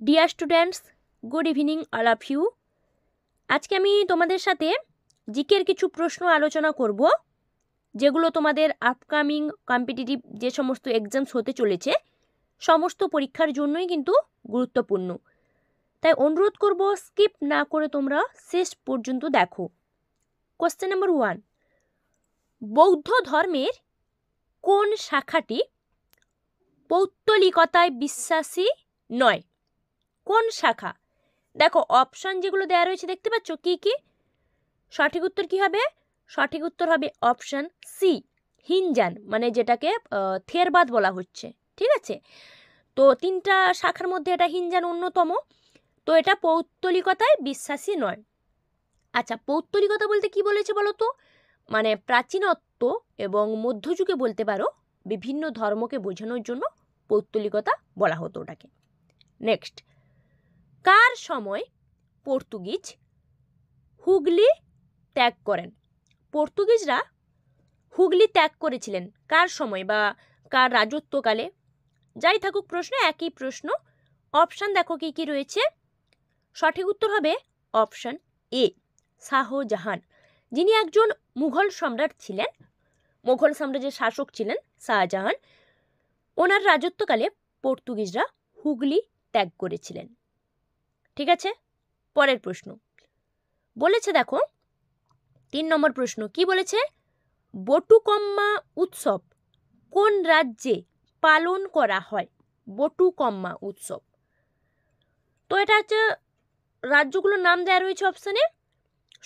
Deer students, good evening all of you. আজকে আমি তোমাদের সাথে জিকের কিছু প্রশ্ন আলোচনা করব, যেগুলো তোমাদের আপকামিং কম্পিটিটিভ যে সমস্ত এক্সামস হতে চলেছে সমস্ত পরীক্ষার জন্যই কিন্তু গুরুত্বপূর্ণ। তাই অনুরোধ করব স্কিপ না করে তোমরা শেষ পর্যন্ত দেখো। কোশ্চেন নাম্বার 1, বৌদ্ধ ধর্মের কোন শাখাটি পৌত্তলিকতায় বিশ্বাসী নয়? কোন শাখা? দেখো অপশন যেগুলো দেওয়া রয়েছে দেখতে পাচ্ছ কি কি? সঠিক উত্তর কি হবে? সঠিক উত্তর হবে অপশন সি, হিনজান, মানে যেটাকে থেরবাদ বলা হচ্ছে। ঠিক আছে, তো তিনটা শাখার মধ্যে এটা হিনজান অন্যতম। তো এটা পৌত্তলিকতায় বিশ্বাসী নয়। আচ্ছা, পৌত্তলিকতা বলতে কি বলেছে বলো তো? মানে প্রাচীনত্ব এবং মধ্যযুগে বলতে পারো, বিভিন্ন ধর্মকে বোঝানোর জন্য পৌত্তলিকতা বলা হতো ওটাকে। নেক্সট, কার সময় পর্তুগিজ হুগলি ত্যাগ করেন? পর্তুগিজরা হুগলি ত্যাগ করেছিলেন কার সময় বা কার রাজত্বকালে? যাই থাকুক প্রশ্ন, একই প্রশ্ন। অপশান দেখো কি কি রয়েছে। সঠিক উত্তর হবে অপশান এ, শাহজাহান, যিনি একজন মুঘল সম্রাট ছিলেন, মুঘল সাম্রাজ্যের শাসক ছিলেন শাহজাহান। ওনার রাজত্বকালে পর্তুগিজরা হুগলি ত্যাগ করেছিলেন। ঠিক আছে, পরের প্রশ্ন বলেছে, দেখো 3 নম্বর প্রশ্ন কি বলেছে? বটুকম্মা উৎসব কোন রাজ্যে পালন করা হয়? বটুকম্মা উৎসব, তো এটা হচ্ছে রাজ্যগুলোর নাম দেওয়া রয়েছে অপশানে।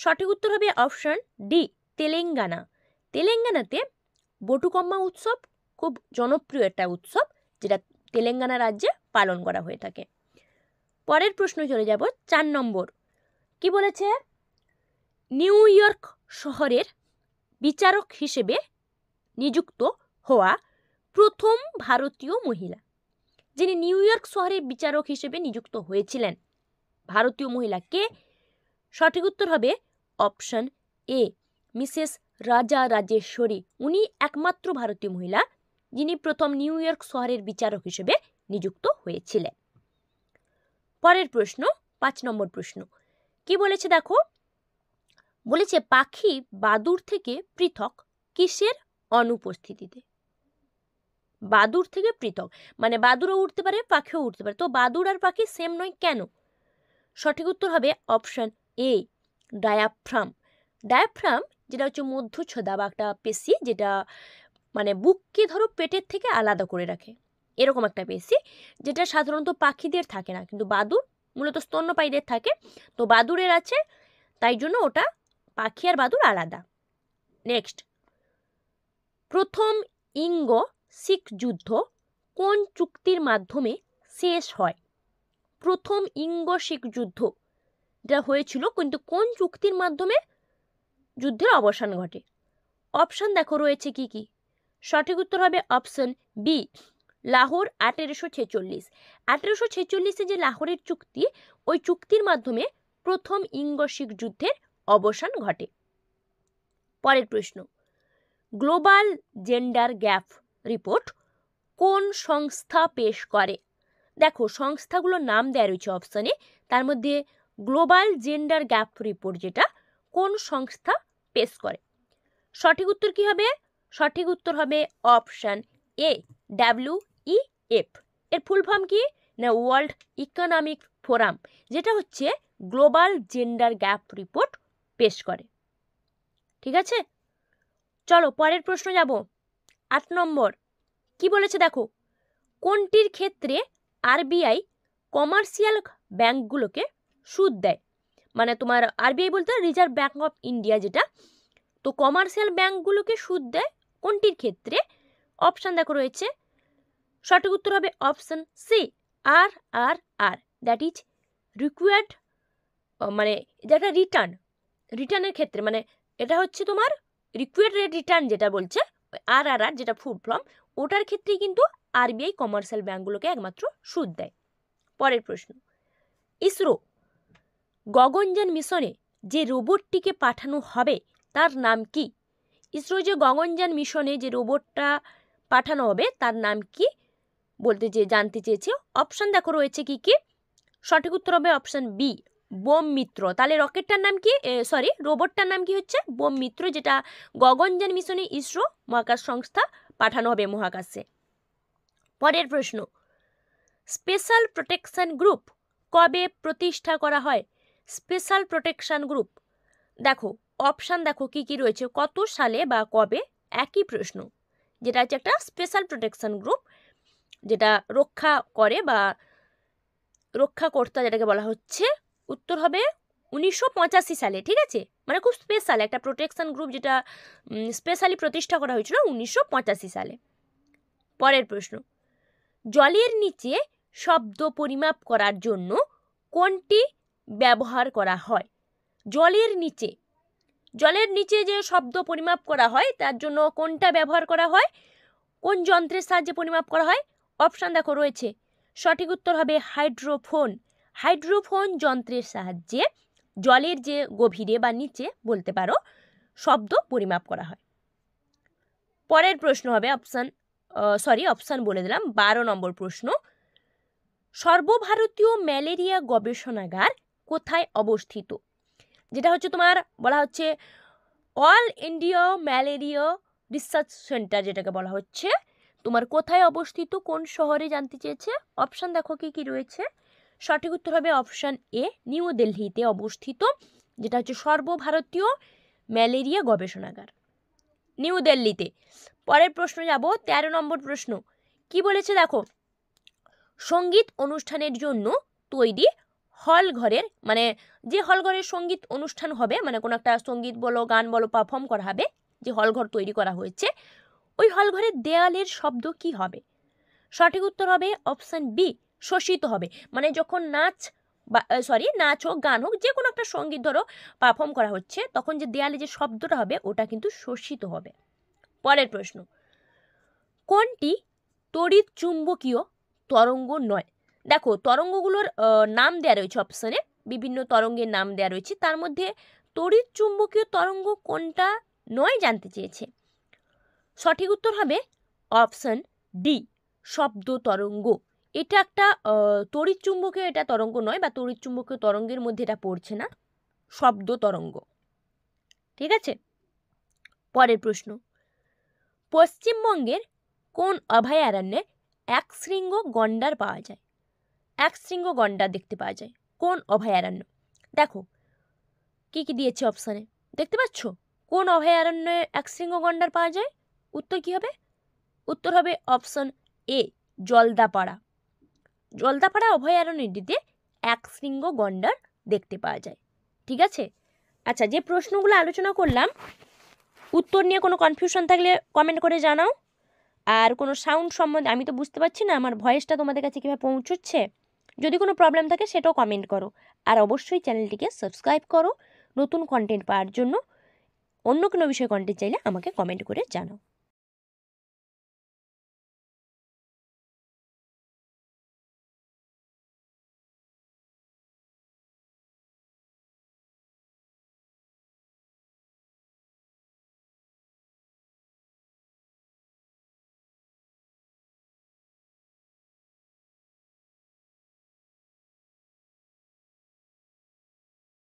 সঠিক উত্তর হবে অপশান ডি, তেলেঙ্গানা। তেলেঙ্গানাতে বটুকম্মা উৎসব খুব জনপ্রিয় একটা উৎসব, যেটা তেলেঙ্গানা রাজ্যে পালন করা হয়ে থাকে। পরের প্রশ্ন চলে যাব 4 নম্বর। কি বলেছে? নিউ ইয়র্ক শহরের বিচারক হিসেবে নিযুক্ত হওয়া প্রথম ভারতীয় মহিলা। যিনি নিউ ইয়র্ক শহরের বিচারক হিসেবে নিযুক্ত হয়েছিলেন, ভারতীয় মহিলা কে? সঠিক উত্তর হবে অপশন এ, মিসেস রাজা রাজেশ্বরী। উনি একমাত্র ভারতীয় মহিলা যিনি প্রথম নিউ ইয়র্ক শহরের বিচারক হিসেবে নিযুক্ত হয়েছিলেন। পরের প্রশ্ন 5 নম্বর প্রশ্ন কি বলেছে দেখো? বলেছে পাখি বাদুড় থেকে পৃথক কিসের অনুপস্থিতিতে? বাদুড় থেকে পৃথক মানে বাদুড়ও উঠতে পারে, পাখিও উঠতে পারে, তো বাদুড় আর পাখি সেম নয় কেন? সঠিক উত্তর হবে অপশন এ, ডায়াফ্রাম। ডায়াফ্রাম যেটা হচ্ছে মধ্যচ্ছদা বা একটা পেশি, যেটা মানে বুককে ধরো পেটের থেকে আলাদা করে রাখে, এরকম একটা পেশি, যেটা সাধারণত পাখিদের থাকে না, কিন্তু বাদুড় মূলত স্তন্যপায়ীদের থাকে। তো বাদুড়ের আছে, তাই জন্য ওটা পাখি আর বাদুড় আলাদা। নেক্সট, প্রথম ইঙ্গ শিখ যুদ্ধ কোন চুক্তির মাধ্যমে শেষ হয়? প্রথম ইঙ্গ শিখ যুদ্ধ যেটা হয়েছিল, কিন্তু কোন চুক্তির মাধ্যমে যুদ্ধের অবসান ঘটে? অপশান দেখো রয়েছে কি কি। সঠিক উত্তর হবে অপশন বি, লাহোর 1846। 1846-এ যে লাহোরের চুক্তি, ওই চুক্তির মাধ্যমে প্রথম ইঙ্গ শিখ যুদ্ধের অবসান ঘটে। পরের প্রশ্ন, গ্লোবাল জেন্ডার গ্যাপ রিপোর্ট কোন সংস্থা পেশ করে? দেখো সংস্থাগুলোর নাম দেওয়া রয়েছে অপশানে, তার মধ্যে গ্লোবাল জেন্ডার গ্যাপ রিপোর্ট যেটা কোন সংস্থা পেশ করে? সঠিক উত্তর কি হবে? সঠিক উত্তর হবে অপশান এ, WEF। এর ফুল ফর্ম কি না, ওয়ার্ল্ড ইকোনমিক ফোরাম, যেটা হচ্ছে গ্লোবাল জেন্ডার গ্যাপ রিপোর্ট পেশ করে। ঠিক আছে, চলো পরের প্রশ্ন যাব। 8 নম্বর কি বলেছে দেখো? কোনটির ক্ষেত্রে RBI কমার্শিয়াল ব্যাংকগুলোকে সুদ দেয়? মানে তোমার RBI বলতে রিজার্ভ ব্যাংক অফ ইন্ডিয়া যেটা, তো কমার্শিয়াল ব্যাংকগুলোকে সুদ দেয় কোনটির ক্ষেত্রে? অপশান দেখো রয়েছে। সঠিক উত্তর হবে option C, RRR, that is required, মানে যেটা রিটার্নের ক্ষেত্রে, মানে এটা হচ্ছে তোমার রিকোয়ার্ড রেট রিটার্ন যেটা বলছে, RRR যেটা ফুল ফর্ম, ওটার ক্ষেত্রেই কিন্তু RBI কমার্শিয়াল ব্যাংকগুলোকে একমাত্র সুদ দেয়। পরের প্রশ্ন, ইসরো গগনযান মিশনে যে রোবটটিকে পাঠানো হবে তার নাম কি? ইসরো যে গগনযান মিশনে যে রোবটটা পাঠানো হবে তার নাম কি বলতে জানতে চেয়েছে। অপশান দেখো রয়েছে কি কি। সঠিক উত্তর হবে অপশান বি, বোম মিত্র। তাহলে রকেটটার নাম কি, রোবটটার নাম কি হচ্ছে বোম মিত্র, যেটা গগনযান মিশনে ইসরো মহাকাশ সংস্থা পাঠানো হবে মহাকাশে। পরের প্রশ্ন, স্পেশাল প্রোটেকশন গ্রুপ কবে প্রতিষ্ঠা করা হয়? স্পেশাল প্রোটেকশন গ্রুপ, দেখো অপশান দেখো কি কি রয়েছে, কত সালে বা কবে, একই প্রশ্ন। যেটা হচ্ছে একটা স্পেশাল প্রোটেকশন গ্রুপ, যেটা রক্ষা করে বা রক্ষাকর্তা যেটাকে বলা হচ্ছে, উত্তর হবে 1985 সালে। ঠিক আছে, মানে খুব স্পেশাল একটা প্রোটেকশন গ্রুপ, যেটা স্পেশালি প্রতিষ্ঠা করা হয়েছিল 1985 সালে। পরের প্রশ্ন, জলের নিচে শব্দ পরিমাপ করার জন্য কোনটি ব্যবহার করা হয়? জলের নিচে যে শব্দ পরিমাপ করা হয় তার জন্য কোনটা ব্যবহার করা হয়? কোন যন্ত্রের সাহায্যে পরিমাপ করা হয়? অপশান দেখো রয়েছে, সঠিক উত্তর হবে হাইড্রোফোন। হাইড্রোফোন যন্ত্রের সাহায্যে জলের যে গভীরে বা নিচে বলতে পারো শব্দ পরিমাপ করা হয়। পরের প্রশ্ন হবে অপশান বলে দিলাম, 12 নম্বর প্রশ্ন, সর্বভারতীয় ম্যালেরিয়া গবেষণাগার কোথায় অবস্থিত? যেটা হচ্ছে তোমার বলা হচ্ছে all India malaria research centre, যেটাকে বলা হচ্ছে তোমার কোথায় অবস্থিত, কোন শহরে জানতে চেয়েছে। অপশান দেখো কি কি রয়েছে, সঠিক উত্তর হবে অপশান এ, নিউ দিল্লিতে অবস্থিত, যেটা হচ্ছে সর্বভারতীয় ম্যালেরিয়া গবেষণাগার, নিউ দিল্লিতে। পরের প্রশ্ন যাব, 13 নম্বর প্রশ্ন, কি বলেছে দেখো, সঙ্গীত অনুষ্ঠানের জন্য তৈরি হল ঘরের, মানে যে হল ঘরের সঙ্গীত অনুষ্ঠান হবে, মানে কোনো একটা সঙ্গীত বলো গান বলো পারফর্ম করা হবে, যে হল ঘর তৈরি করা হয়েছে, ওই হল ঘরের দেয়ালের শব্দ কি হবে? সঠিক উত্তর হবে অপশান বি, শোষিত হবে। মানে যখন নাচ হোক গান হোক, যে কোনো একটা সঙ্গীত ধরো পারফর্ম করা হচ্ছে, তখন যে দেয়ালে যে শব্দটা হবে ওটা কিন্তু শোষিত হবে। পরের প্রশ্ন, কোনটি তড়িৎ চুম্বকীয় তরঙ্গ নয়? দেখো তরঙ্গগুলোর নাম দেওয়া রয়েছে অপশানে, বিভিন্ন তরঙ্গের নাম দেওয়া রয়েছে, তার মধ্যে তড়িৎ চুম্বকীয় তরঙ্গ কোনটা নয় জানতে চেয়েছে। সঠিক উত্তর হবে অপশান ডি, শব্দ তরঙ্গ। এটা একটা তড়িৎ চুম্বকীয় এটা তরঙ্গ নয়, বা তড়িৎ চুম্বকীয় তরঙ্গের মধ্যে এটা পড়ছে না, শব্দ তরঙ্গ। ঠিক আছে, পরের প্রশ্ন, পশ্চিমবঙ্গের কোন অভয়ারণ্যে একশৃঙ্গ গন্ডার পাওয়া যায়? একশৃঙ্গ গন্ডার দেখতে পাওয়া যায় কোন অভয়ারণ্য? দেখো কি কি দিয়েছে অপশানে, দেখতে পাচ্ছ, কোন অভয়ারণ্যে একশৃঙ্গ গন্ডার পাওয়া যায়? উত্তর কি হবে? উত্তর হবে অপশন এ, জলদাপাড়া। জলদাপাড়া অভয়ারণ্যটিতে একশৃঙ্গ গন্ডার দেখতে পাওয়া যায়। ঠিক আছে, আচ্ছা যে প্রশ্নগুলো আলোচনা করলাম, উত্তর নিয়ে কোনো কনফিউশন থাকলে কমেন্ট করে জানাও। আর কোনো সাউন্ড সম্বন্ধে আমি তো বুঝতে পারছি না আমার ভয়েসটা তোমাদের কাছে কীভাবে পৌঁছচ্ছে, যদি কোনো প্রবলেম থাকে সেটাও কমেন্ট করো। আর অবশ্যই চ্যানেলটিকে সাবস্ক্রাইব করো নতুন কন্টেন্ট পাওয়ার জন্য। অন্য কোনো বিষয়ে কন্টেন্ট চাইলে আমাকে কমেন্ট করে জানাও।